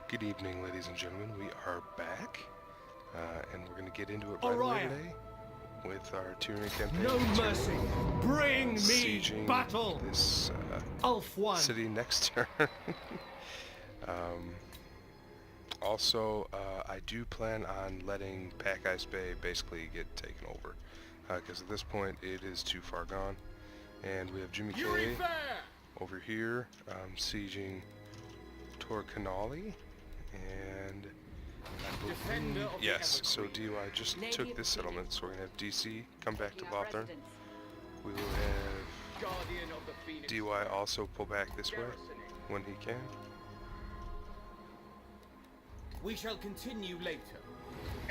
Good evening, ladies and gentlemen. We are back, and we're going to get into it right away today with our Tyrion campaign. No mercy! Bring me sieging battle! This city next turn. Also, I do plan on letting Pack Ice Bay basically get taken over, because at this point it is too far gone. And we have Jimmy K over here sieging Torcanali. And I believe, yes, so DY just took this settlement, so we're going to have DC come back to Lothern. We will have DY also pull back this way when he can. We shall continue later,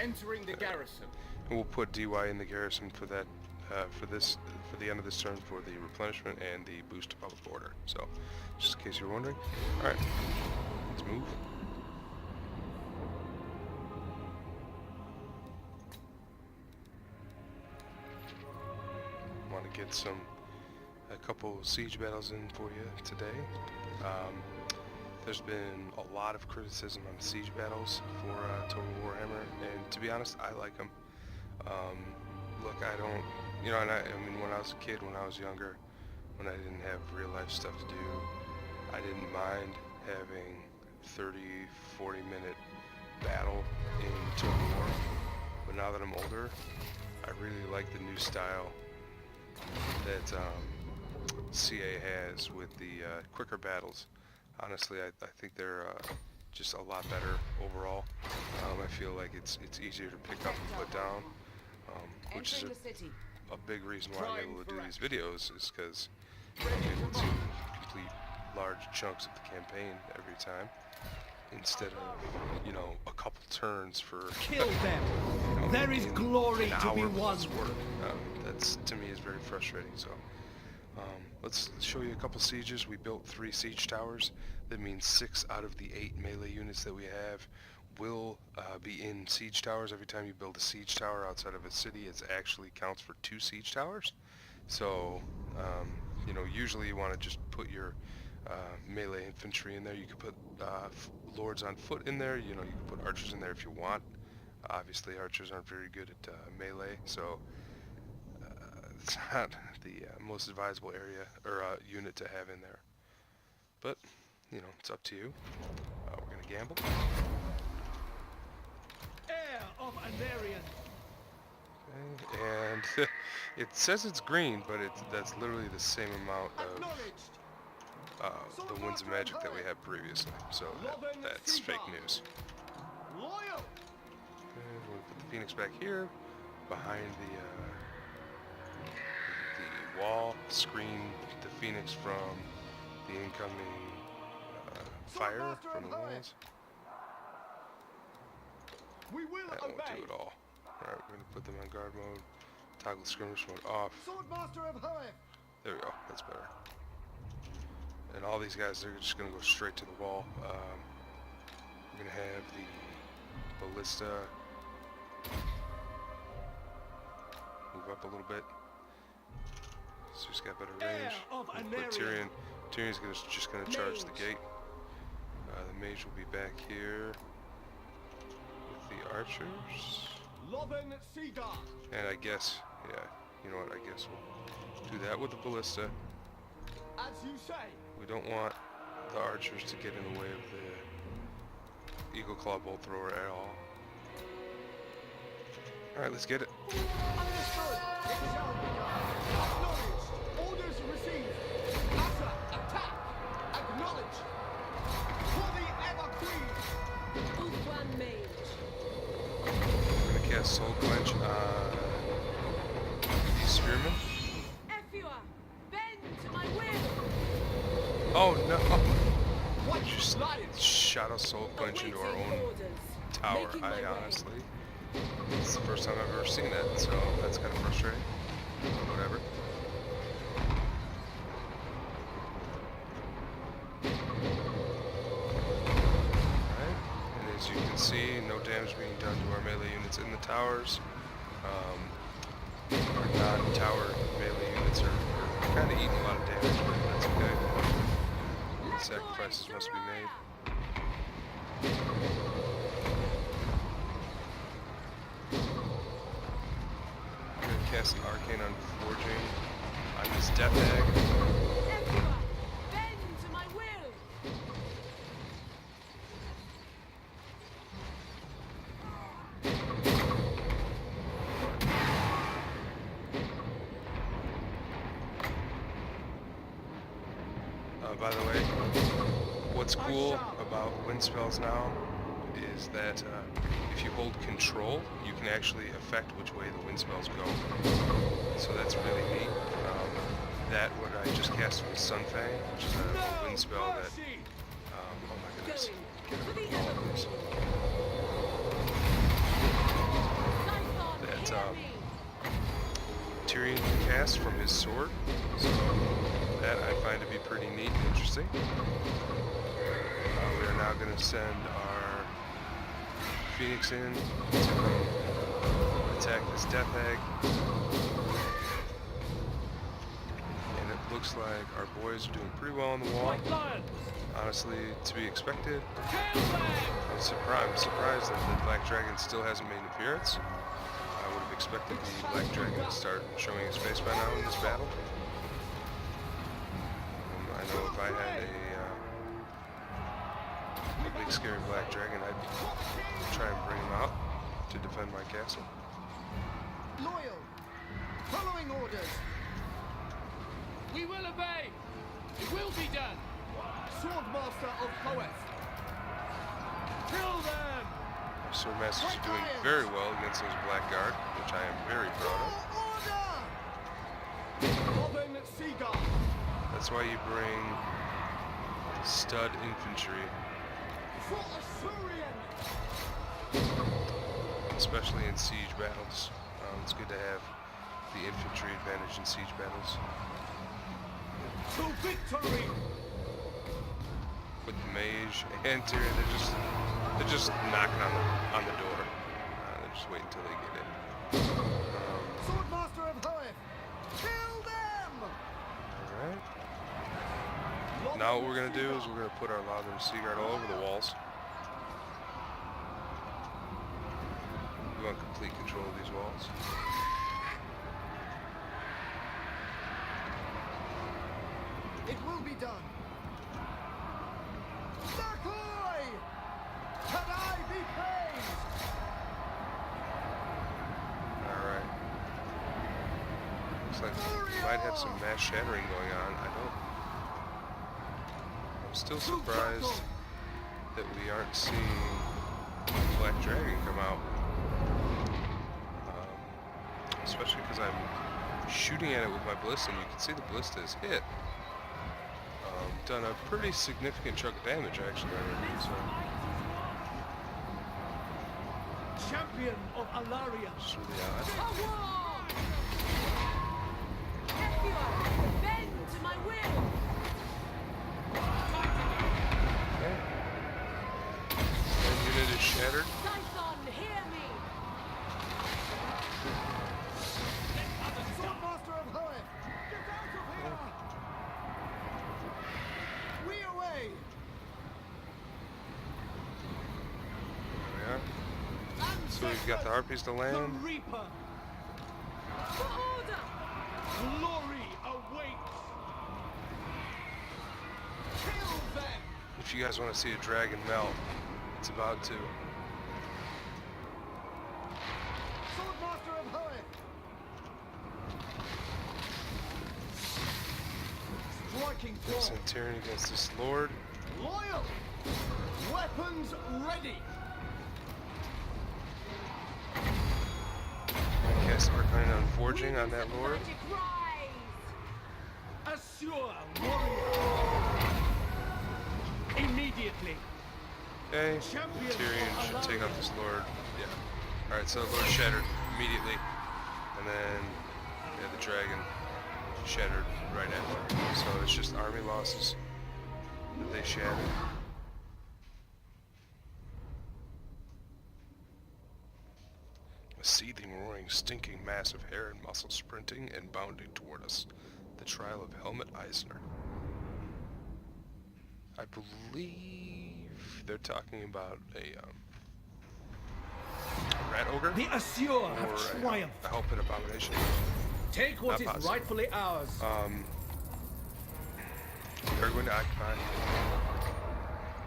entering the garrison. And we'll put DY in the garrison for that, for the end of this turn for the replenishment and the boost to public order. So, just in case you're wondering. All right, let's move. Want to get a couple siege battles in for you today. There's been a lot of criticism on siege battles for Total Warhammer, and to be honest, I like them. Look, I don't, you know, and I mean, when I was a kid, when I was younger, when I didn't have real life stuff to do, I didn't mind having 30, 40 minute battle in Total War. But now that I'm older, I really like the new style that CA has with the quicker battles. Honestly, I think they're just a lot better overall. I feel like it's easier to pick up and put down, which is a big reason why I'm able to do these videos, is because I'm able to complete large chunks of the campaign every time, instead of, you know, a couple turns for kill them. You know, there is glory to be won. That's, to me, is very frustrating. So let's show you a couple sieges. We built 3 siege towers. That means 6 out of the 8 melee units that we have will be in siege towers. Every time you build a siege tower outside of a city, it actually counts for 2 siege towers. So you know, usually you want to just put your melee infantry in there. You could put lords on foot in there. You know, you can put archers in there if you want. Obviously, archers aren't very good at melee, so it's not the most advisable area or unit to have in there. But you know, it's up to you. We're gonna gamble. Heir of Anarian. Okay, and it says it's green, but that's literally the same amount of the Winds of Magic that we had previously. So that's fake news. Loyal. Okay, we'll put the Phoenix back here, behind the wall, screen the Phoenix from the incoming fire from the walls. That won't do it all. Alright, we're going to put them on guard mode, toggle skirmish mode off. There we go, that's better. And all these guys, they're just going to go straight to the wall. We're going to have the ballista move up a little bit. So he's got better range. But Tyrion's just gonna charge the gate. The mage will be back here with the archers. And I guess, yeah, you know what? I guess we'll do that with the ballista. As you say. We don't want the archers to get in the way of the Eagle Claw bolt thrower at all. All right, let's get it. Orders received. Asa, attack. Acknowledge. For the Ever Queen. One mage. I'm gonna cast Soul Clench on these spearmen. Efua, bend to my will. Oh no! We just shot a Soul Clench into our own tower. I honestly, it's the first time I've ever seen that, so that's kind of frustrating. Whatever. Alright, and as you can see, no damage being done to our melee units in the towers. Our non-tower melee units are kind of eating a lot of damage, but that's okay. Sacrifices must be made. cast Arcane Unforging on this Death Egg. Everyone, bend to my will. By the way, what's cool about wind spells now is that if you hold control, you can actually affect which way the wind spells go. So that's really neat. That what I just cast was Sunfang, which is a wind spell that, oh my goodness, get rid of all of these. That Tyrion can cast from his sword, so that I find to be pretty neat and interesting. We are now going to send our Phoenix in to attack this Death Egg. And it looks like our boys are doing pretty well on the wall. Honestly, to be expected. I'm surprised that the Black Dragon still hasn't made an appearance. I would have expected the Black Dragon to start showing his face by now in this battle. I know if I had a big scary Black Dragon, I'd try and bring him out to defend my castle. Loyal, following orders. We will obey. It will be done. Swordmaster of Hoeth. Kill them. Our Swordmasters are doing very well against those Blackguard, which I am very proud of. Order! Robin Seagull. That's why you bring stud infantry, For Assyrian. especially in siege battles. It's good to have the infantry advantage in siege battles. To victory. With the mage and Tyrion, they're just knocking on the door. They're just waiting until they get in. Swordmaster of Hoeth. Kill them. All right. Now what we're gonna do is we're gonna put our Lothern Seaguard all over the walls. We want complete control of these walls. It will be done. Dakoi! Can I be praised? Alright. Looks like we might have some mass shattering going on. I'm still surprised that we aren't seeing Black Dragon come out. Especially because I'm shooting at it with my ballista, and you can see the ballista is hit. Done a pretty significant chunk of damage actually already, so. Champion of Alaria. It's really odd. Everyone, bend to my will. Okay. One unit is shattered. Typhon, hear me. Swordmaster of Hoeth. Get out of here. We away. There we are. So we've got the harpies to The land. Reaper. For order. Glory awaits. Kill them. If you guys want to see a dragon melt, it's about to. Swordmaster of Hoeth. Striking blow. Centurion against this lord. Loyal. Weapons ready. Cast Arcane Unforging on that lord. Magic rise. Assure warrior. Immediately. Okay. Tyrion should take out this lord. Yeah. Alright, so the lord shattered immediately. And then, yeah, the dragon shattered right after. So it's just army losses that they shattered. A seething, roaring, stinking mass of hair and muscle sprinting and bounding toward us. The trial of Helmut Eisner. I believe they're talking about a rat ogre The Assure or have triumphed. a Helpit abomination. Take what Not is positive. rightfully ours. We're going to occupy.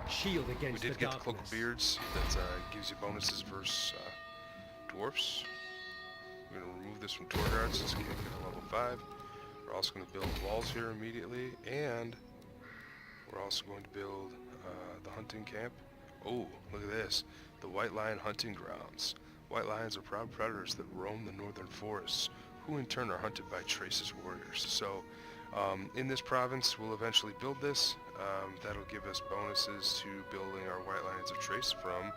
Shield We against did the get the darkness. Cloak of Beards that gives you bonuses versus dwarfs. We're going to remove this from tour guards since we can't get a level 5. We're also going to build walls here immediately, and we're also going to build the hunting camp. Oh, look at this. The White Lion Hunting Grounds. White lions are proud predators that roam the northern forests, who in turn are hunted by Trace's warriors. So, in this province, we'll eventually build this. That'll give us bonuses to building our White Lions of Trace from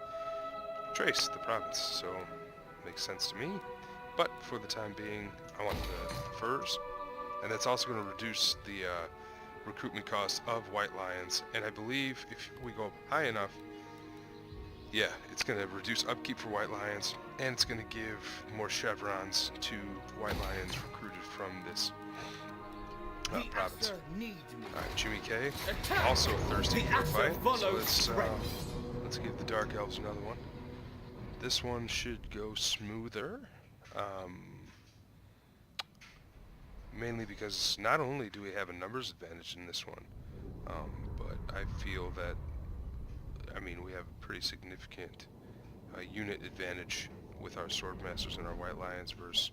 Trace, the province. So, makes sense to me. But for the time being, I want the furs, and that's also going to reduce the recruitment cost of White Lions. And I believe if we go up high enough, yeah, it's going to reduce upkeep for White Lions, and it's going to give more chevrons to White Lions recruited from this province. Alright, Jimmy K, also thirsty for a fight, so let's give the Dark Elves another one. This one should go smoother, mainly because not only do we have a numbers advantage in this one, but I feel that, I mean, we have a pretty significant unit advantage with our Swordmasters and our White Lions versus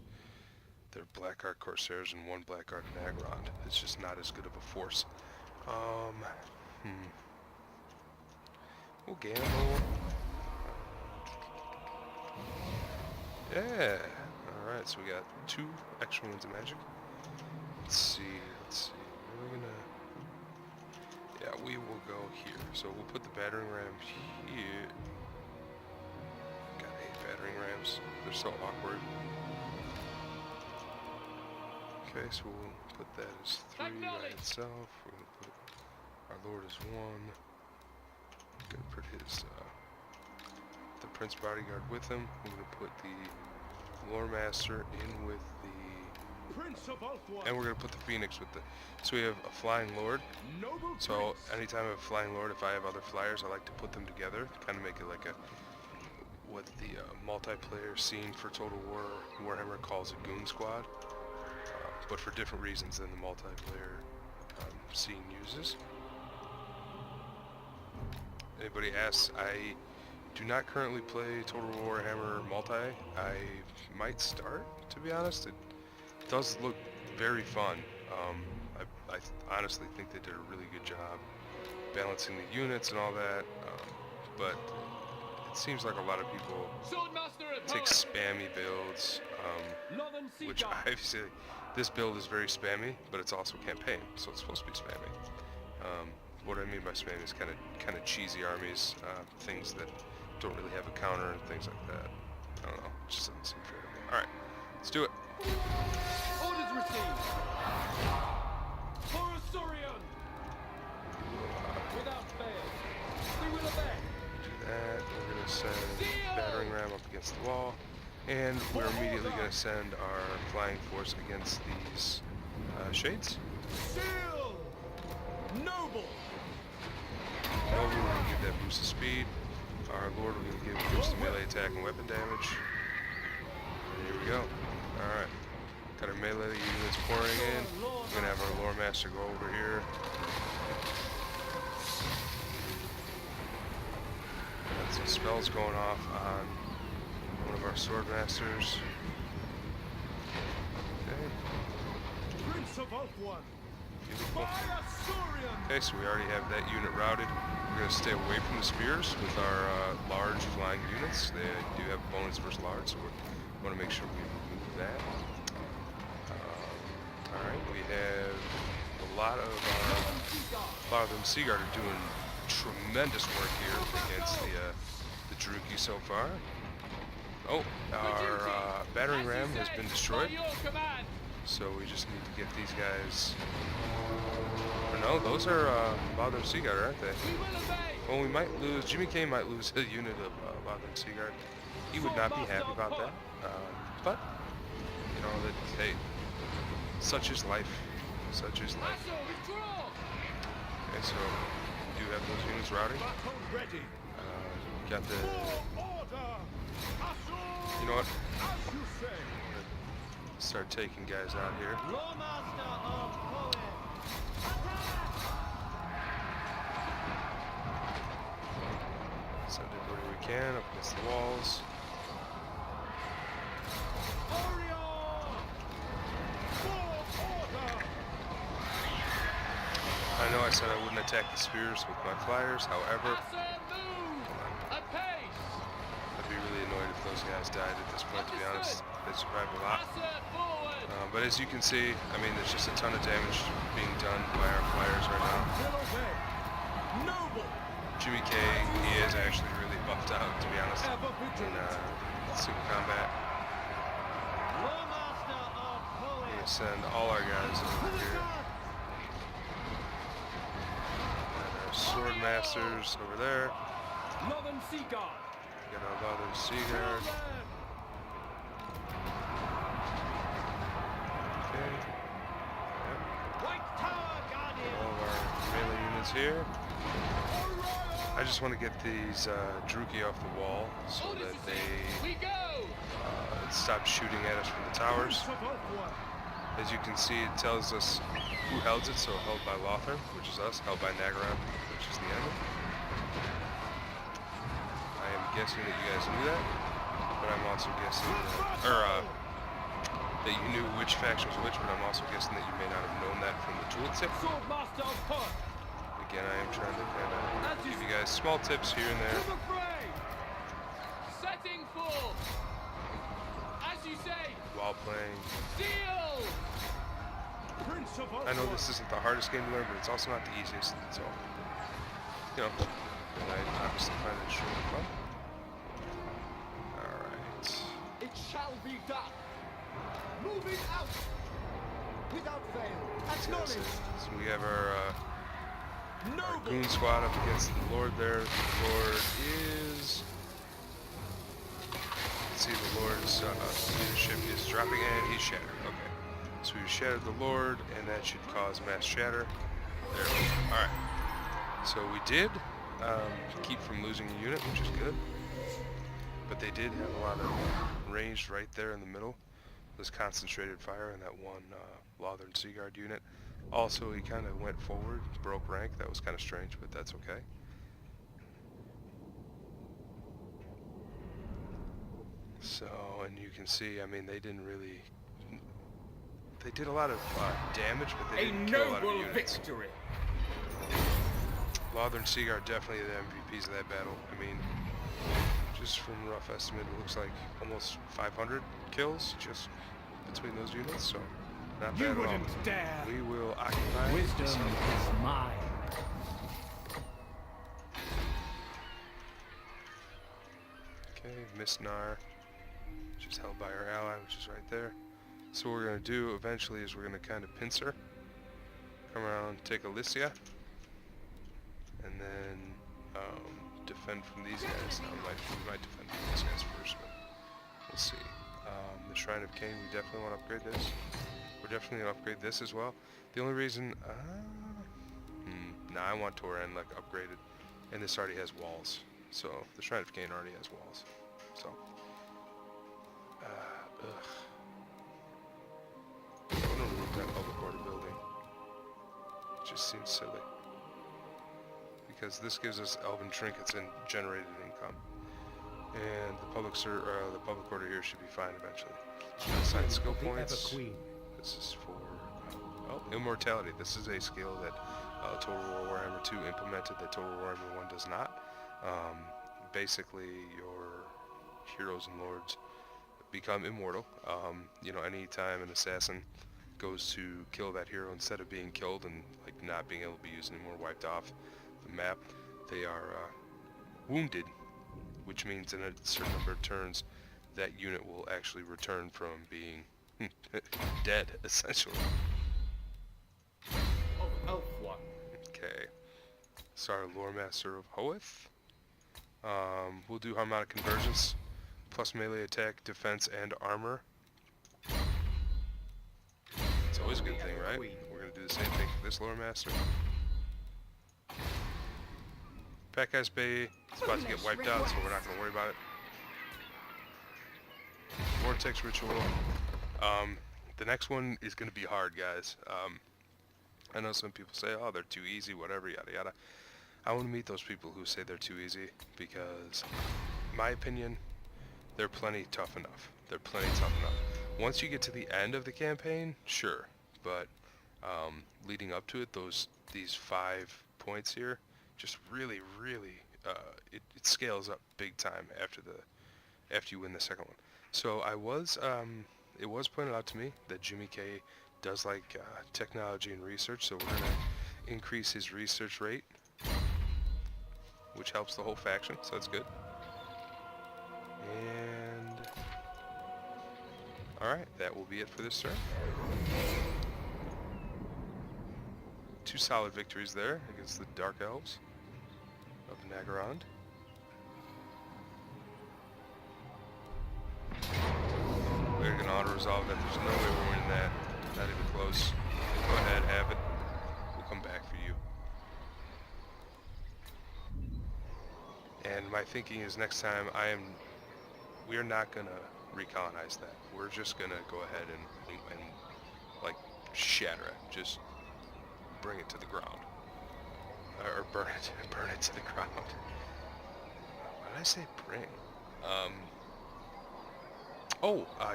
their Blackheart Corsairs and one Blackheart Nagrand. It's just not as good of a force. We'll gamble. Yeah. Alright, so we got 2 extra ones of magic. Let's see. We're gonna... Yeah, we will go here. So we'll put the battering ram here. God, I hate battering rams. They're so awkward. Okay, so we'll put that as 3 by itself. We're gonna put our Lord as 1. We're gonna put his the Prince Bodyguard with him. We're gonna put the Lore Master in with the, and we're gonna put the Phoenix with the. So we have a Flying Lord. So anytime I have a Flying Lord, if I have other flyers, I like to put them together, kind of make it like a what the multiplayer scene for Total War Warhammer calls a Goon Squad, but for different reasons than the multiplayer scene uses. Anybody asks, I do not currently play Total Warhammer multi. I might start, to be honest. It does look very fun. I honestly think they did a really good job balancing the units and all that, but it seems like a lot of people take spammy builds, which obviously this build is very spammy, but it's also campaign, so it's supposed to be spammy. What I mean by spammy is kind of cheesy armies, things that don't really have a counter and things like that. I don't know, it just doesn't seem fair to me. Alright, let's do it. Orders received. For Asturion. Without fail. We will obey. Do that. We're going to send battering ram up against the wall, and we're immediately going to send our flying force against these shades. Seal. Noble. We're going to give that boost of speed. Our Lord, we're going to give a boost of melee attack and weapon damage. And here we go. Alright. Got our melee units pouring in. We're going to have our Lore Master go over here. Got some spells going off on one of our Swordmasters. Okay. Prince of Ulthuan. Beautiful. By Asturion. Okay, so we already have that unit routed. We're going to stay away from the spears with our large flying units. They do have bonus versus large, so we want to make sure we remove that. Alright, we have a lot of them Seaguard are doing tremendous work here against the Druki so far. Oh, our battering ram has been destroyed. So we just need to get these guys. Or no, those are Lothern Seaguard, aren't they? Well, we might lose. Jimmy K might lose a unit of Lothern Seaguard. He would not be happy about that. But you know that, hey, such is life. Such is life. Okay, so we do have those units routing. Got the. You know what? Start taking guys out here. Lawmaster of Poet. Send everybody we can up against the walls. Orion! For order! I know I said I wouldn't attack the spears with my flyers, however, A pace. I'd be really annoyed if those guys died at this point, to be honest. They survived a lot. But as you can see, I mean, there's just a ton of damage being done by our flyers right now. Will obey. Noble! Jimmy K, he is actually really buffed out, to be honest, Ever in vigilant. Super Combat. Lawmaster of I'm Poet. going to send all our guys over here. And our Sword Masters over there. Northern Sea Guard. Got our Northern Sea Guard. Okay. Yep. White Tower Guardian. All of our melee units here. I just want to get these Druki off the wall so that they stop shooting at us from the towers. As you can see, it tells us who held it, so held by Lothar, which is us, held by Nagaran, which is the enemy. I am guessing that you guys knew that, but I'm also guessing that, that you knew which faction was which, but I'm also guessing that you may not have known that from the tooltip. Swordmaster of Poet. Again, I am trying to kind of give you guys small tips here and there. To the fray. Setting forth. As you say, While playing. deal. Prince of I know Oakwood. this isn't the hardest game to learn, but it's also not the easiest, so, you know, and I obviously find it extremely fun. Alright. It shall be done. Moving out. Without fail. Acknowledge. So we have our Noble. goon squad up against the Lord there. The Lord is... Let's see, the Lord's leadership is dropping, and he's shattered. Okay. So we shattered the Lord, and that should cause mass shatter. There we go. Alright. So we did keep from losing a unit, which is good. But they did have a lot of ranged right there in the middle. This concentrated fire in that one Lothar Seaguard unit. Also, he kind of went forward, broke rank. That was kind of strange, but that's okay. So, and you can see, I mean, they didn't really... They did a lot of damage, but they A didn't kill a lot of noble units. victory. Lothar and Seaguard definitely the MVPs of that battle. I mean, just from a rough estimate, it looks like almost 500 kills just between those units, so not You bad at all. wouldn't dare. We will occupy. Wisdom is mine. Okay, Miss Nar, which is held by our ally, which is right there. So what we're going to do eventually is we're going to kind of pincer, come around, take Alicia, and then defend from these guys. Now, we might defend from these guys first, but we'll see. The Shrine of Cain, we definitely want to upgrade this. We're definitely going to upgrade this as well. The only reason... nah, I want Toran like upgraded, and this already has walls. So, the Shrine of Cain already has walls. So... ugh. I'm going to remove that public order building. It just seems silly. Because this gives us elven trinkets and generated income. And the public order here should be fine eventually. Assign skill points. Queen. This is for immortality. This is a skill that Total War Warhammer 2 implemented that Total War Warhammer 1 does not. Basically, your heroes and lords become immortal. You know, anytime an assassin goes to kill that hero, instead of being killed and like not being able to be used anymore, wiped off the map, they are wounded, which means in a certain number of turns that unit will actually return from being dead, essentially. Of Elf One. Okay. So our Lore Master of Hoeth. We'll do Harmonic Convergence, plus melee attack, defense, and armor. It's always a good thing, right? We're going to do the same thing for this Lore Master. Pakai's Bay is about to get wiped out, so we're not going to worry about it. Vortex Ritual. the next one is going to be hard, guys. I know some people say, oh, they're too easy, whatever, yada yada. I want to meet those people who say they're too easy, because, in my opinion, they're plenty tough enough. They're plenty tough enough. Once you get to the end of the campaign, sure, but leading up to it, these 5 points here, just really, it scales up big time after you win the second one. So it was pointed out to me that Jimmy K does like technology and research, so we're gonna increase his research rate, which helps the whole faction, so that's good. And alright, that will be it for this turn. 2 solid victories there against the Dark Elves of Nagarond. We're gonna auto-resolve that. There's no way we're winning that. Not even close. Go ahead, have it. We'll come back for you. And my thinking is next time we are not gonna recolonize that. We're just gonna go ahead and like shatter it. Just bring it to the ground. Or burn it to the ground. Why did I say bring?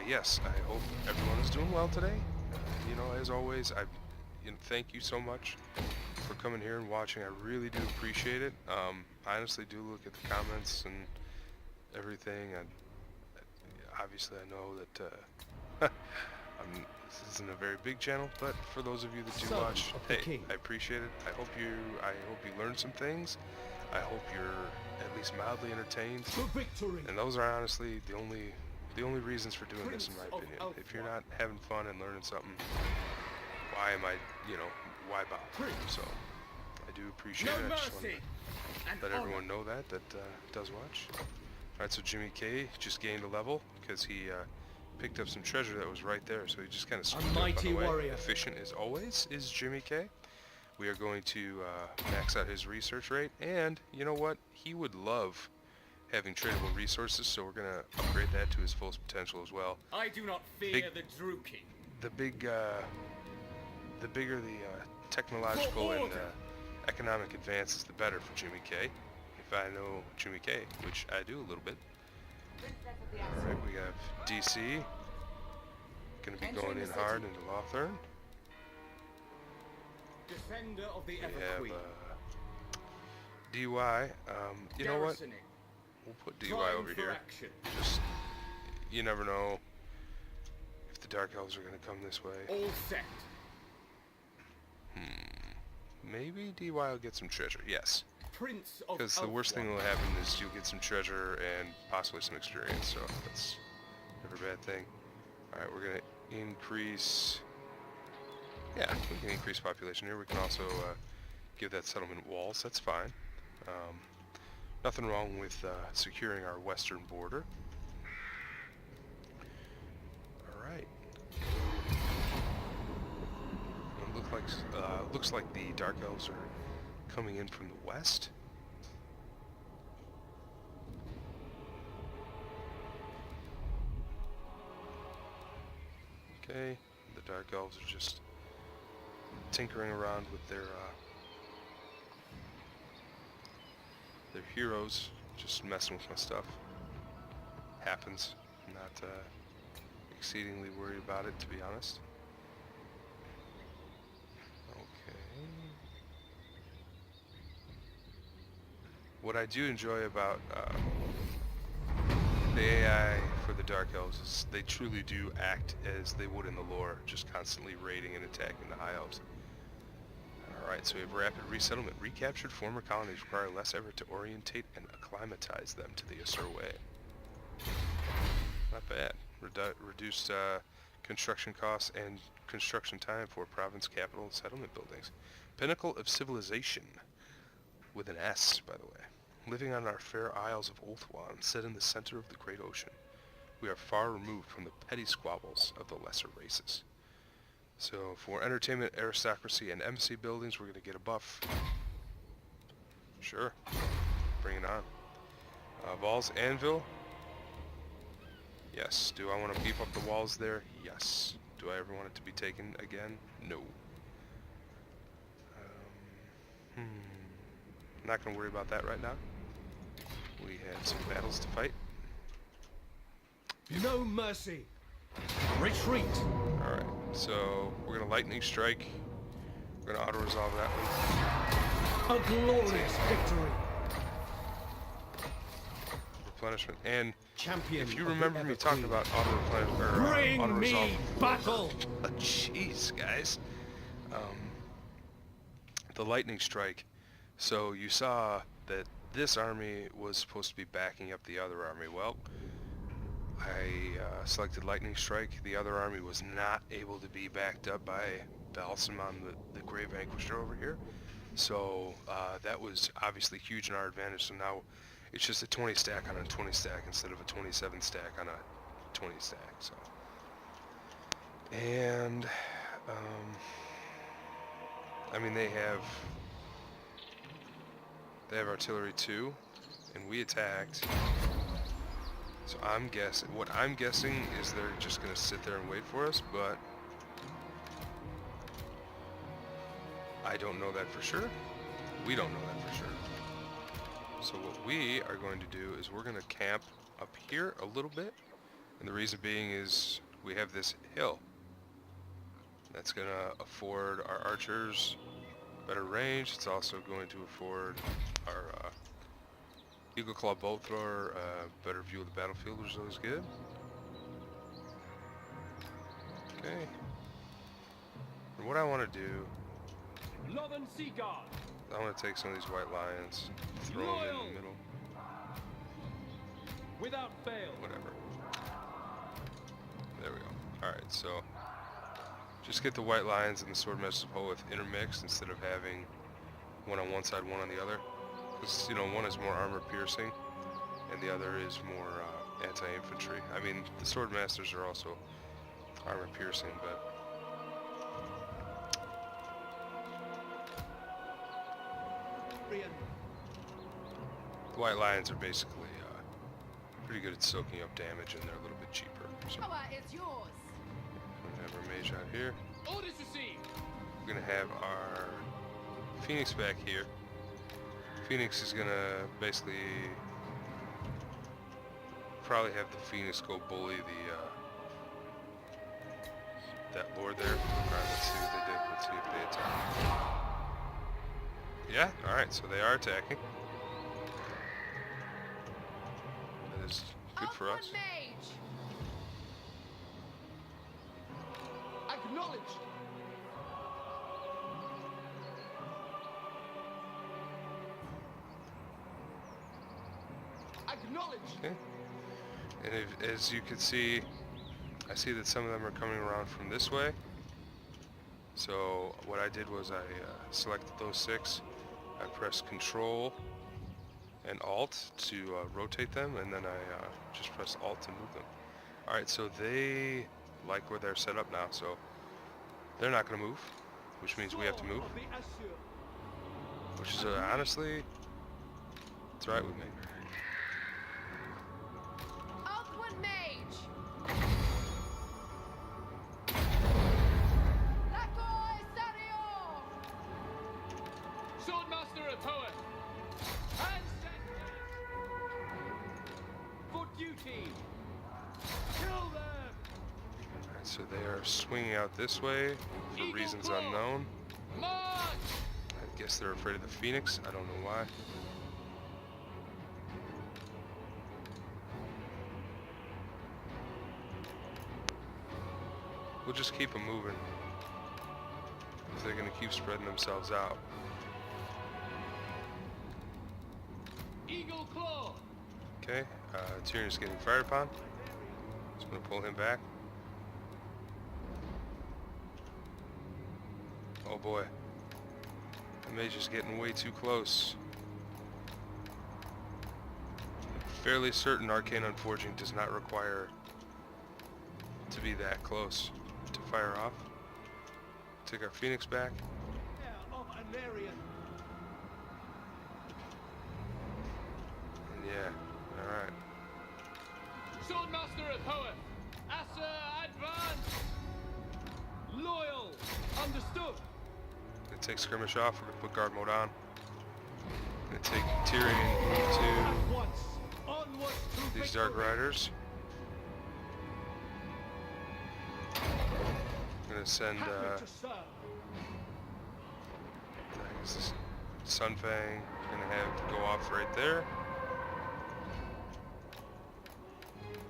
Yes, I hope everyone is doing well today. You know, as always, thank you so much for coming here and watching. I really do appreciate it. I honestly do look at the comments and everything, and obviously I know that this isn't a very big channel, but for those of you that do watch, hey, I appreciate it. I hope you learned some things. I hope you're at least mildly entertained. And those are honestly the only reasons for doing this, in my opinion. If you're not having fun and learning something, why am I, why bother? So, I do appreciate it. I just want to let everyone know that does watch. Alright, so Jimmy K just gained a level because he picked up some treasure that was right there, so he just kind of scooped up on the way. Efficient as always is Jimmy K. We are going to max out his research rate, and you know what? He would love having tradable resources, so we're going to upgrade that to his fullest potential as well. I do not fear the Druki. The bigger the technological and economic advances, the better for Jimmy K. If I know Jimmy K, which I do a little bit. Alright, we have DC. Gonna be going in hard into Lothern. Defender of the We have DY. You know what? We'll put DY over here. Just, you never know if the Dark Elves are gonna come this way. All set. Maybe DY will get some treasure. Yes. Because the worst thing that will happen is you'll get some treasure and possibly some experience, so that's never a bad thing. Alright, we're going to increase... Yeah, we can increase population here. We can also give that settlement walls. That's fine. Nothing wrong with securing our western border. Alright. Looks like the Dark Elves are coming in from the west. Okay, the Dark Elves are just tinkering around with their heroes, just messing with my stuff. Happens. I'm not exceedingly worried about it, to be honest. What I do enjoy about the AI for the Dark Elves is they truly do act as they would in the lore, just constantly raiding and attacking the High Elves. Alright, so we have rapid resettlement. Recaptured former colonies require less effort to orientate and acclimatize them to the Asur way. Not bad. Reduced construction costs and construction time for province capital settlement buildings. Pinnacle of civilization. With an S, by the way. Living on our fair isles of Ulthuan, set in the center of the great ocean, we are far removed from the petty squabbles of the lesser races. So, for entertainment, aristocracy, and embassy buildings, we're going to get a buff. Sure. Bring it on. Walls, Anvil. Yes. Do I want to beef up the walls there? Yes. Do Do I ever want it to be taken again? No. Not going to worry about that right now. We had some battles to fight. No mercy. Retreat. Alright, so we're going to lightning strike. We're going to auto-resolve that one. A glorious victory. Replenishment. And Champion. if you of the remember me talking Everqueen. about auto-replenish or Bring auto-resolve me before. battle. Jeez, guys. The lightning strike. So you saw that this army was supposed to be backing up the other army. Well, I selected lightning strike. The other army was not able to be backed up by Balsam on the Grey Vanquisher over here. So that was obviously huge in our advantage. So now it's just a 20 stack on a 20 stack instead of a 27 stack on a 20 stack. So, and I mean they have artillery too, and we attacked. So what I'm guessing is they're just gonna sit there and wait for us, but I don't know that for sure. We don't know that for sure. So what we are going to do is we're going to camp up here a little bit, and the reason being is we have this hill that's going to afford our archers better range. It's also going to afford our Eagle Claw bolt thrower better view of the battlefield, which is always good. Okay. And what I want to do, Love and Sea Guard. I want to take some of these white lions, throw them in the middle, Without fail. whatever. There we go. Alright, so just get the white lions and the swordmaster's Poeth intermixed instead of having one on one side, one on the other. Because, you know, one is more armor piercing and the other is more anti-infantry. I mean, the swordmasters are also armor piercing, but the white lions are basically pretty good at soaking up damage, and they're a little bit cheaper. So Power is yours. we're gonna have our mage out here. Orders received. We're gonna have our Phoenix back here. Phoenix is gonna basically probably have the Phoenix go bully that lord there. Alright, let's see what they did. Let's see if they attack. Yeah, alright, so they are attacking. That is good for us. Upward mage. Acknowledged. Acknowledged. Okay. And as you can see, I see that some of them are coming around from this way. So what I did was I selected those 6. I pressed Control and Alt to rotate them, and then I just press Alt to move them. Alright, so they like where they're set up now, so they're not going to move, which means we have to move, Of the Azure. which is honestly, it's right with me. Upward mage. Lakoi Sario. Swordmaster of Poet. And for duty. Kill them. Alright, so they are swinging out this way for Eagle reasons Claw. unknown. March. I guess they're afraid of the Phoenix. I don't know why. We'll just keep them moving. If they're going to keep spreading themselves out. Eagle Claw. Okay, Tyrion is getting fired upon. Just going to pull him back. Oh boy. The mage is getting way too close. Fairly certain Arcane Unforging does not require to be that close to fire off. Take our Phoenix back. Heir of Anarian. And yeah, alright. Swordmaster of Poet. Asa advance. Loyal. Understood. Gonna take skirmish off. We're gonna put guard mode on. Gonna take Tyrion into At once. Onwards to these Dark victory. Riders. Gonna send Happy to serve. this is Sunfang. Gonna have go off right there.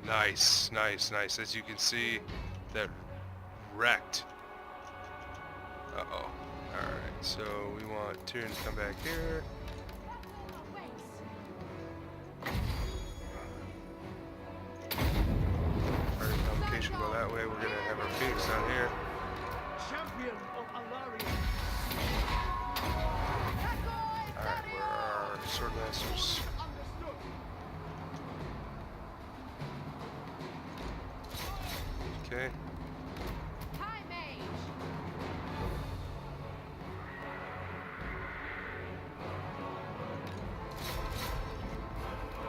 Nice, nice, nice. As you can see, that wrecked. Uh-oh. Alright, so we want Tyrion to come back here. Our complication go that way. We're gonna have our Phoenix down here. Champion of Alaria. Alright, where are our sword masters? Understood. Okay. High mage.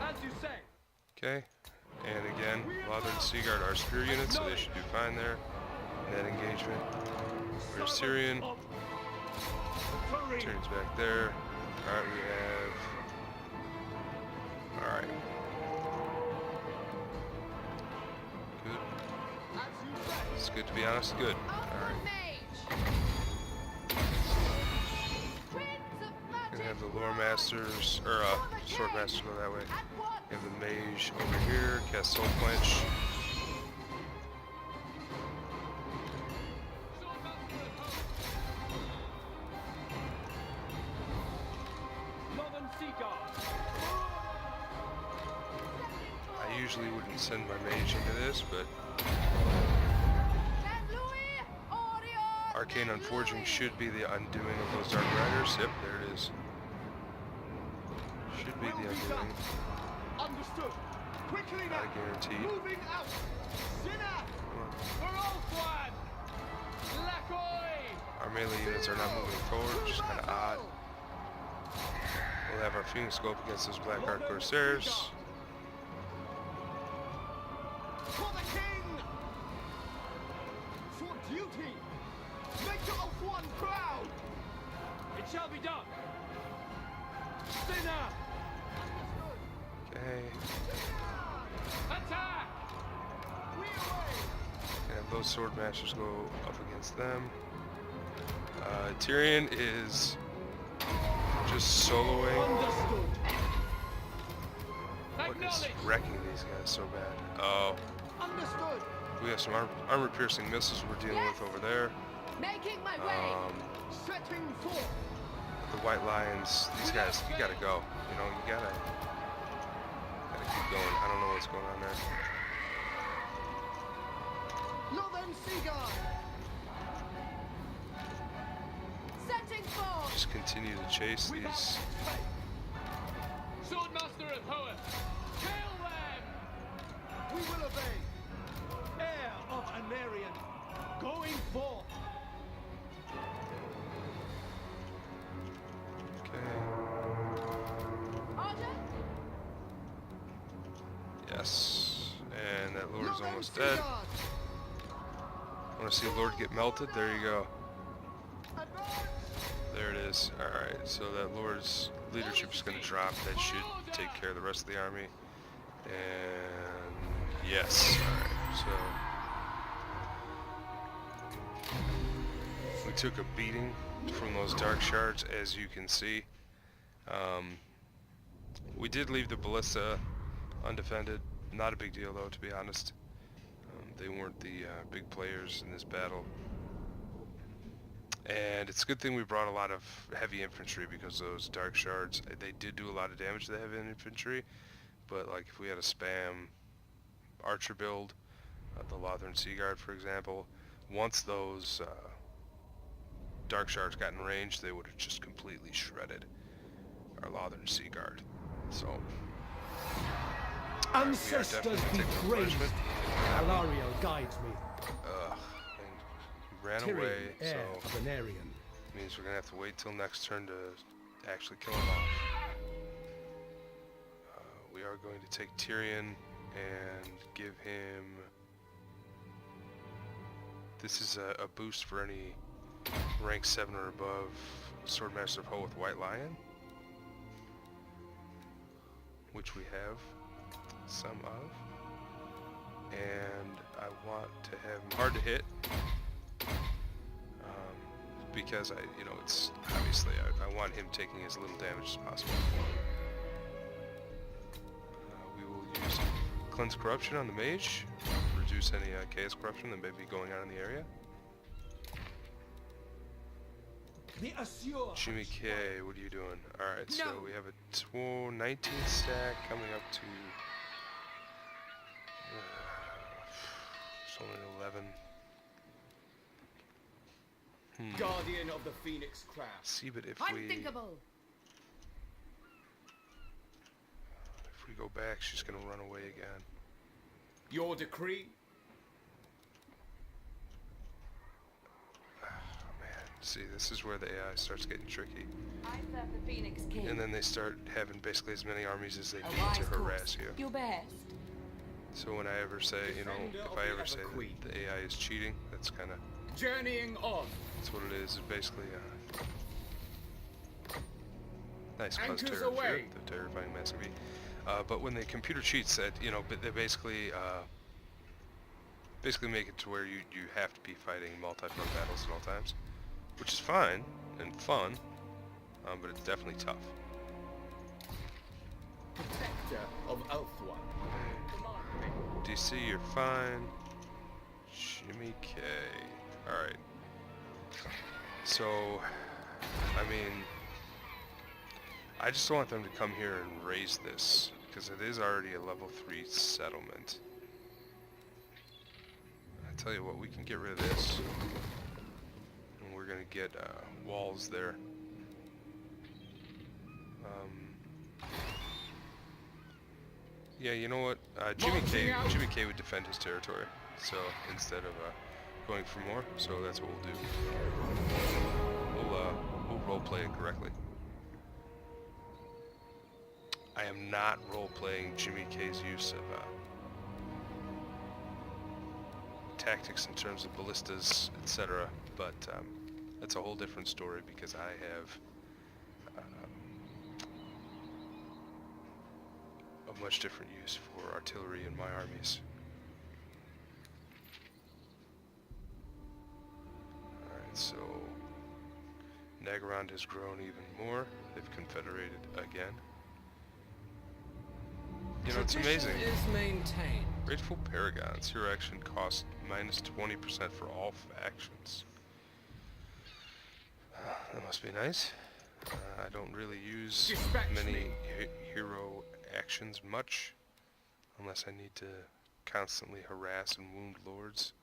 As you say. Okay. And again, Lothar and Seaguard are spear units, so they should do fine there. In that engagement. Where's Tyrion? Tyrion's back there. Alright, we have... Alright. Good. It's good to be honest. Good. Alright. Gonna have the lore masters, or sword masters go that way. We have the mage over here, cast soul quench. Northern Seaguard. I usually wouldn't send my mage into this, but Arcane Unforging should be the undoing of those Dark Riders. Yep, there it is. Should be the undoing. Understood. Quickly now. Not guaranteed. Moving out. Sinner. We're all one. Lacoy. Our melee units are not moving forward, which is kind of odd. We'll have our Phoenix go up against those Blackguard Corsairs. For the king. For duty. Maker of one proud. It shall be done. Sinner. Okay. Attack. We away. And have those sword masters go up against them. Tyrion is just soloing. Understood. What is Acknowledge. wrecking these guys so bad? Oh, Understood. we have some armor-piercing missiles we're dealing with over there. Making my way. Setting forth. The White Lions, these guys, you gotta go. You know, you gotta keep going. I don't know what's going on there. Northern Seaguard. Setting forth. Just continue to chase We these. must fight. Swordmaster and poet. Kill them. We will obey. Heir of Anarian. Going forth. Okay. Order. Yes. And that Lord's almost dead. Want to see Lord get melted? There you go. There it is. Alright, so that Lord's leadership is going to drop. That should take care of the rest of the army. And yes. Alright, so we took a beating from those dark shards, as you can see. We did leave the ballista undefended. Not a big deal though, to be honest. They weren't the big players in this battle. And it's a good thing we brought a lot of heavy infantry, because those dark shards, they did do a lot of damage to the heavy infantry. But like if we had a spam archer build, the Lothar and Seaguard for example, once those dark shards got in range, they would have just completely shredded our Lothar and Seaguard. So Ancestors be praised. Alario guides me. and he ran Tyrion, away, heir so of Anarian. means we're gonna have to wait till next turn to actually kill him off. We are going to take Tyrion and give him This is a boost for any rank 7 or above Swordmaster of Ho with White Lion, which we have some of. And I want to have him hard to hit, because it's obviously I want him taking as little damage as possible. We will use Cleanse Corruption on the mage, reduce any chaos corruption that may be going on in the area. The Assure. Jimmy K, what are you doing? Alright, so we have a 19 stack coming up to... it's only 11. Guardian of the Phoenix Crown. See, but if Unthinkable. we go back, she's gonna run away again. Your decree. See, this is where the AI starts getting tricky. I serve the Phoenix King. And then they start having basically as many armies as they A need wise to harass course. you. Your best. So when I ever say, if I ever say that the AI is cheating, that's kind of, Journeying on. that's what it is basically nice Anchors cleanse terror away. fear, the terrifying massive beat. But when the computer cheats that, they basically make it to where you have to be fighting multi-front battles at all times. Which is fine and fun, but it's definitely tough. Protector of Elfwan. DC, you're fine. Jimmy K. Alright. So, I just want them to come here and raise this, because it is already a level 3 settlement. I tell you what, we can get rid of this. We're gonna get walls there. Yeah, you know what? Jimmy K would defend his territory, so instead of going for more, so that's what we'll do. We'll roleplay it correctly. I am not roleplaying Jimmy K's use of tactics in terms of ballistas, etc. But that's a whole different story because I have a much different use for artillery in my armies. Alright, so Nagarond has grown even more. They've confederated again. It's amazing. Is maintained. Grateful Paragons. Hero action cost minus 20% for all factions. That must be nice. I don't really use many hero actions much, unless I need to constantly harass and wound lords.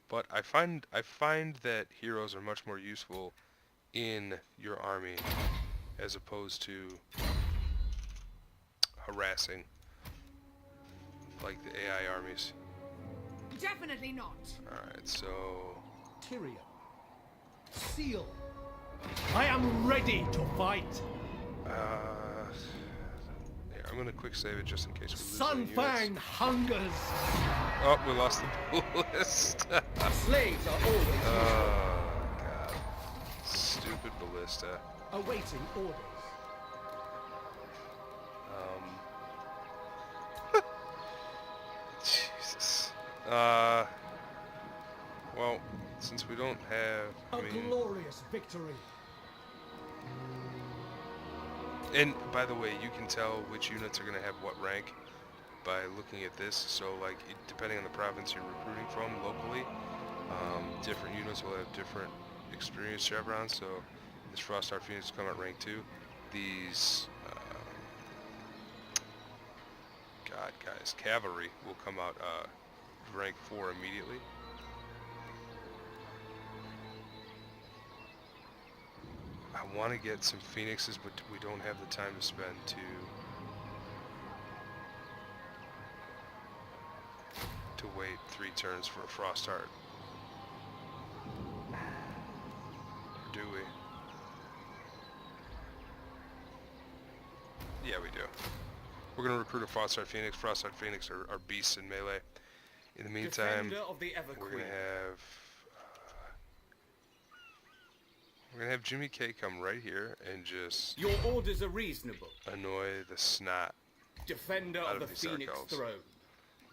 But I find that heroes are much more useful in your army as opposed to harassing like the AI armies. Definitely not. Alright, so Tyrion. Seal. I am ready to fight. yeah, I'm gonna quick save it just in case we lose any units. Sunfang hungers. Oh, we lost the ballista. Slaves are always Oh god. Stupid ballista. Awaiting orders. Jesus. Well, since we don't have, A glorious victory. and by the way, you can tell which units are going to have what rank by looking at this. So, like, depending on the province you're recruiting from locally, different units will have different experience chevrons. So, this Frostheart Phoenix will come at rank 2. These, God, guys, cavalry will come out rank 4 immediately. I want to get some phoenixes, but we don't have the time to spend to wait 3 turns for a Frostheart. Or do we? Yeah, we do. We're going to recruit a Frostheart Phoenix. Frostheart Phoenix are beasts in melee. In the meantime, Defender of the Ever we're Queen. gonna have Jimmy K come right here and just Your orders are reasonable. annoy the snot. Defender Out of of the these Phoenix Dark Elves. Throne.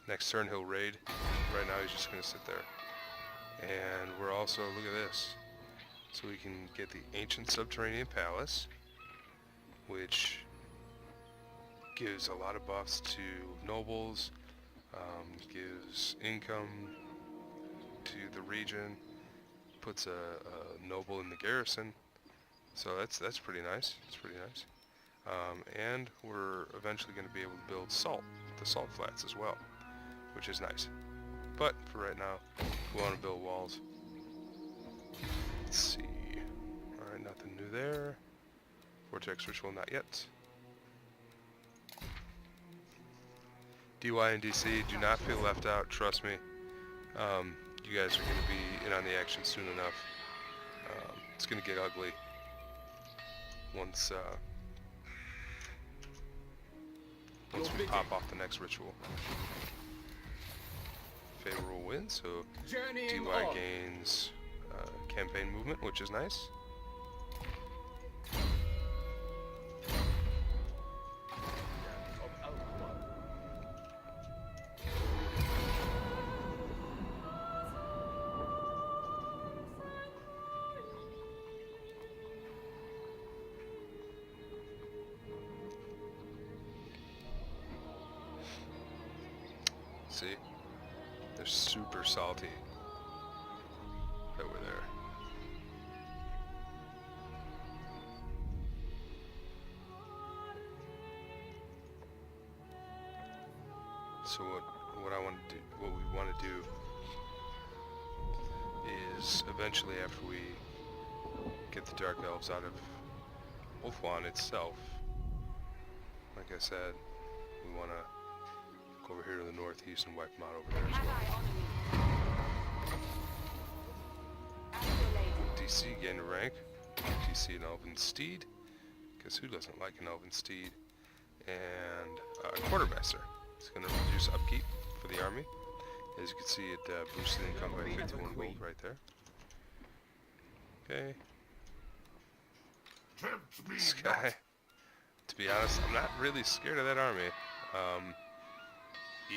Next turn he'll raid. Right now he's just gonna sit there. And we're also, look at this. So we can get the Ancient Subterranean Palace, which gives a lot of buffs to nobles, gives income to the region, puts a noble in the garrison. So that's pretty nice. It's pretty nice. And we're eventually going to be able to build the salt flats as well, which is nice. But for right now, we want to build walls. Let's see. Alright, nothing new there. Vortex Ritual, not yet. DY and DC, do not feel left out, trust me. You guys are going to be in on the action soon enough. It's going to get ugly once we pop off the next ritual. Favorable win, so Journeying DY on. gains campaign movement, which is nice. See? They're super salty that we're there. So what I want to do, what we want to do is eventually, after we get the Dark Elves out of Ulthuan itself, like I said, we want to go over here to the northeast and wipe them out over there as well. DC gained a rank. DC an Elven Steed, because who doesn't like an Elven Steed? And Quartermaster. It's going to reduce upkeep for the army. As you can see, it boosted income by 51 gold right there. Okay. This guy, to be honest, I'm not really scared of that army.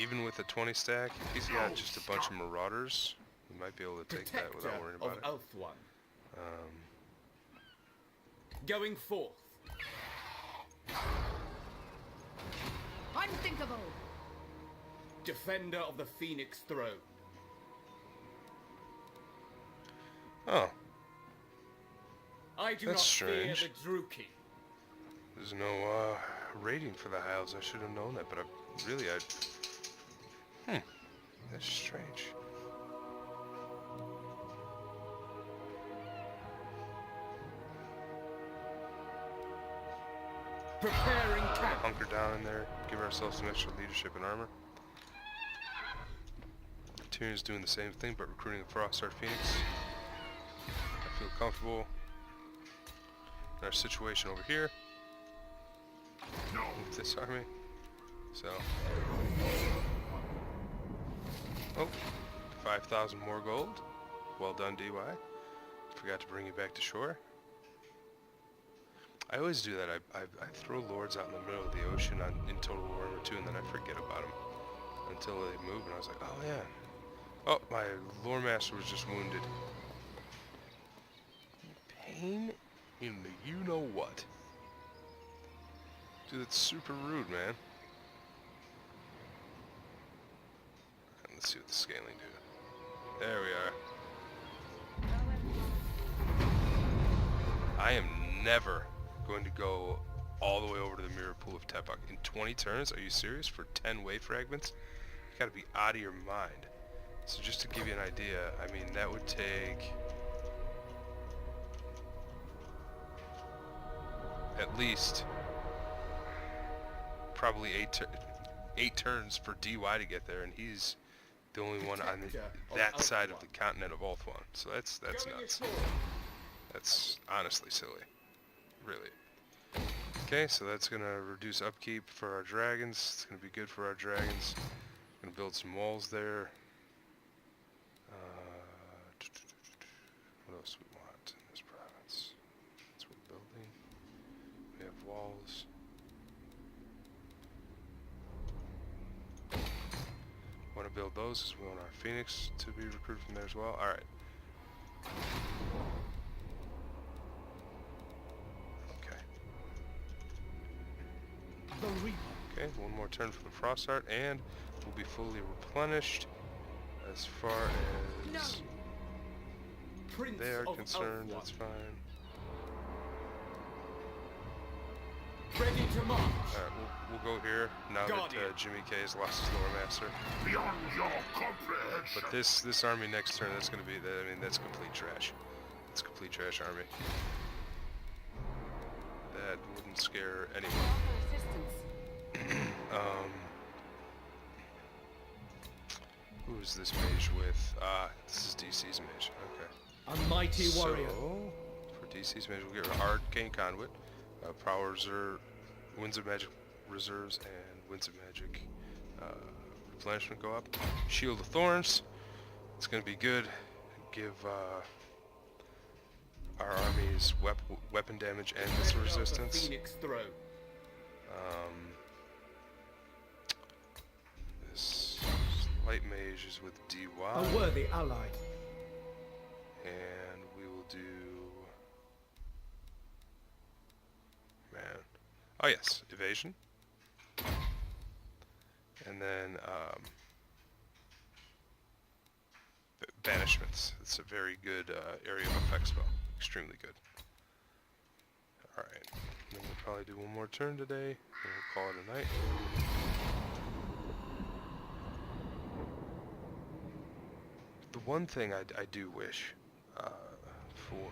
Even with a 20 stack, if he's got just a bunch of marauders, we might be able to take that without worrying about it. Ulthuan. Going forth. Unthinkable. Defender of the Phoenix Throne. Oh, I do That's not strange. fear the Druki. there's no rating for the Hiles. I should have known that, but that's strange. Preparing camp. Hunker down in there, give ourselves some extra leadership and armor. Tyrion's doing the same thing, but recruiting a Frostheart Phoenix. I feel comfortable in our situation over here with this army. So, 5,000 more gold. Well done, DY. Forgot to bring you back to shore. I always do that. I throw lords out in the middle of the ocean in Total Warhammer 2, and then I forget about them until they move, and I was like, oh yeah. Oh, my lore master was just wounded. Pain in the you-know-what. Dude, that's super rude, man. And let's see what the scaling do. There we are. I am never going to go all the way over to the Mirror Pool of Tepak. In 20 turns? Are you serious? For 10 wave fragments? You gotta be out of your mind. So just to give you an idea, I mean, that would take at least probably 8 turns for DY to get there, and he's the only one on that side of the continent of Ulthuan. So that's nuts. That's honestly silly. Really. Okay, so that's gonna reduce upkeep for our dragons. It's gonna be good for our dragons. Gonna build some walls there. What else do we want in this province? That's what we're building. We have walls. Want to build those because we want our Phoenix to be recruited from there as well. Alright. Okay. The Reaper. Okay, one more turn for the Frost Art, and we'll be fully replenished as far as Prince they are of concerned. Elfwand. That's fine. Ready to march. Alright, we'll go here now Guardian. that Jimmy K has lost his Lore Master. Beyond your comprehension. But this army next turn, that's going to be, I mean, that's complete trash. It's a complete trash army. That wouldn't scare anyone. Assistance. Who is this mage with? This is DC's mage. Okay. A mighty warrior. So, for DC's mage, we'll get Arcane Conduit, Power Reserve, Winds of Magic Reserves, and Winds of Magic Replenishment go up. Shield of Thorns. It's going to be good. Give our armies weapon damage and missile Treasure of the resistance. Phoenix throw. This light mage is with DY. A worthy ally. And we will do... Man. Oh yes, evasion. And then, banishments. It's a very good area of effect spell. Extremely good. Alright. Then we'll probably do one more turn today, and we'll call it a night. The one thing I do wish for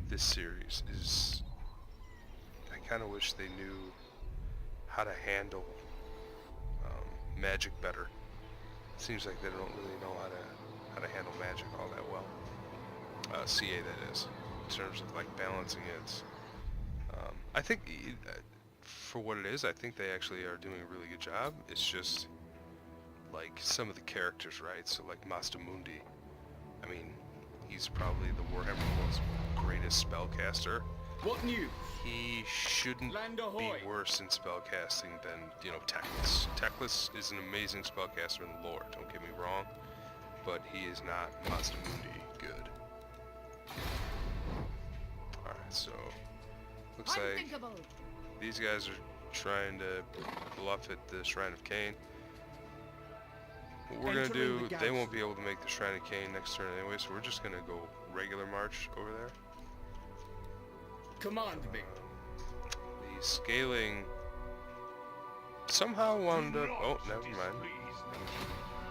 this series is I kind of wish they knew how to handle magic better. Seems like they don't really know how to handle magic all that well. CA that is, in terms of like balancing it. I think for what it is, I think they actually are doing a really good job. It's just like some of the characters, right? So like Master Mundi, I mean, he's probably the Warhammer's greatest spellcaster. What news? He shouldn't Land be ahoy. worse in spellcasting than, you know, Teclis. Teclis is an amazing spellcaster in lore, don't get me wrong, but he is not Master Mundi good. Alright, so looks like Unthinkable. these guys are trying to bluff at the Shrine of Cain. What we're gonna Entering do, the they won't garrison. be able to make the Shrine of Cain next turn anyway, so we're just gonna go regular march over there. Command me. The scaling somehow wound up. Oh, never mind.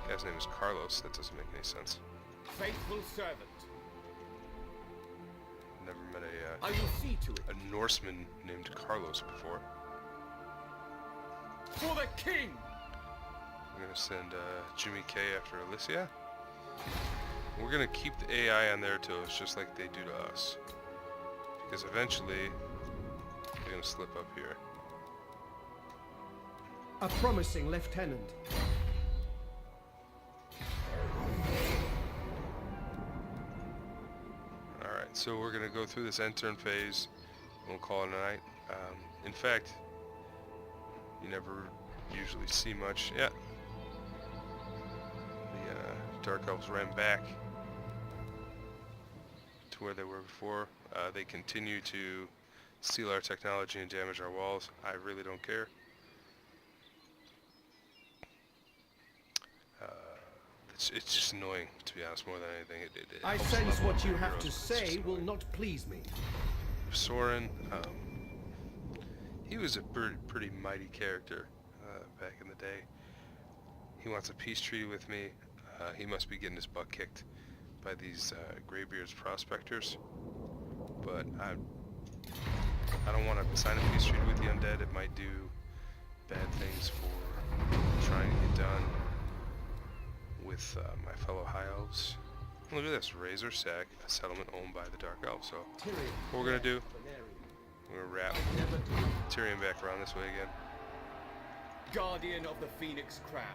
Guy's name is Carlos. That doesn't make any sense. Faithful servant. Never met I will see to it. a Norseman named Carlos before. For the king. I'm gonna send Jimmy K after Alicia. We're gonna keep the AI on their toes just like they do to us. Because eventually, they're gonna slip up here. A promising lieutenant. Alright, so we're gonna go through this end turn phase, and we'll call it a night. In fact, you never usually see much. Yeah. The Dark Elves ran back to where they were before. They continue to steal our technology and damage our walls. I really don't care. It's just annoying, to be honest, more than anything. It I helps sense level what up you your have heroes, to but it's say just will annoying. not please me. Soren, he was a pretty mighty character back in the day. He wants a peace treaty with me. He must be getting his butt kicked by these Greybeard's prospectors. But I don't want to sign a peace treaty with the undead. It might do bad things for trying to get done with my fellow High Elves. Look at this, Razor Sack, a settlement owned by the Dark Elves. So Tyrion. what we're gonna do, Valerian. we're gonna wrap Never do. Tyrion back around this way again. Guardian of the Phoenix Crown.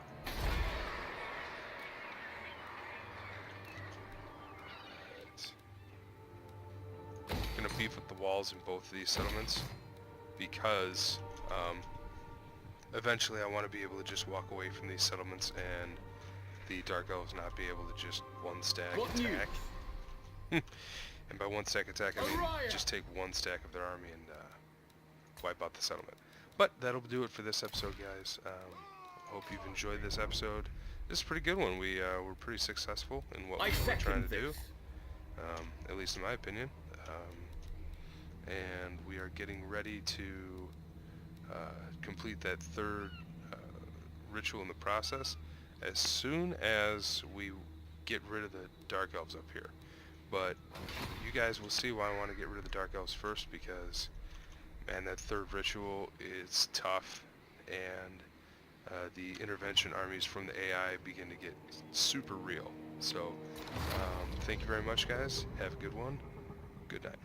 kind of beef with the walls in both of these settlements because eventually I want to be able to just walk away from these settlements and the Dark Elves not be able to just one stack What attack. news? And by one stack attack, I mean Orion! just take one stack of their army and wipe out the settlement. But that'll do it for this episode, guys. Hope you've enjoyed this episode. This is a pretty good one. We were pretty successful in what we were trying to do, at least in my opinion. And we are getting ready to complete that third ritual in the process as soon as we get rid of the Dark Elves up here. But you guys will see why I want to get rid of the Dark Elves first, because, man, that third ritual is tough, and the intervention armies from the AI begin to get super real. So, thank you very much, guys. Have a good one. Good night.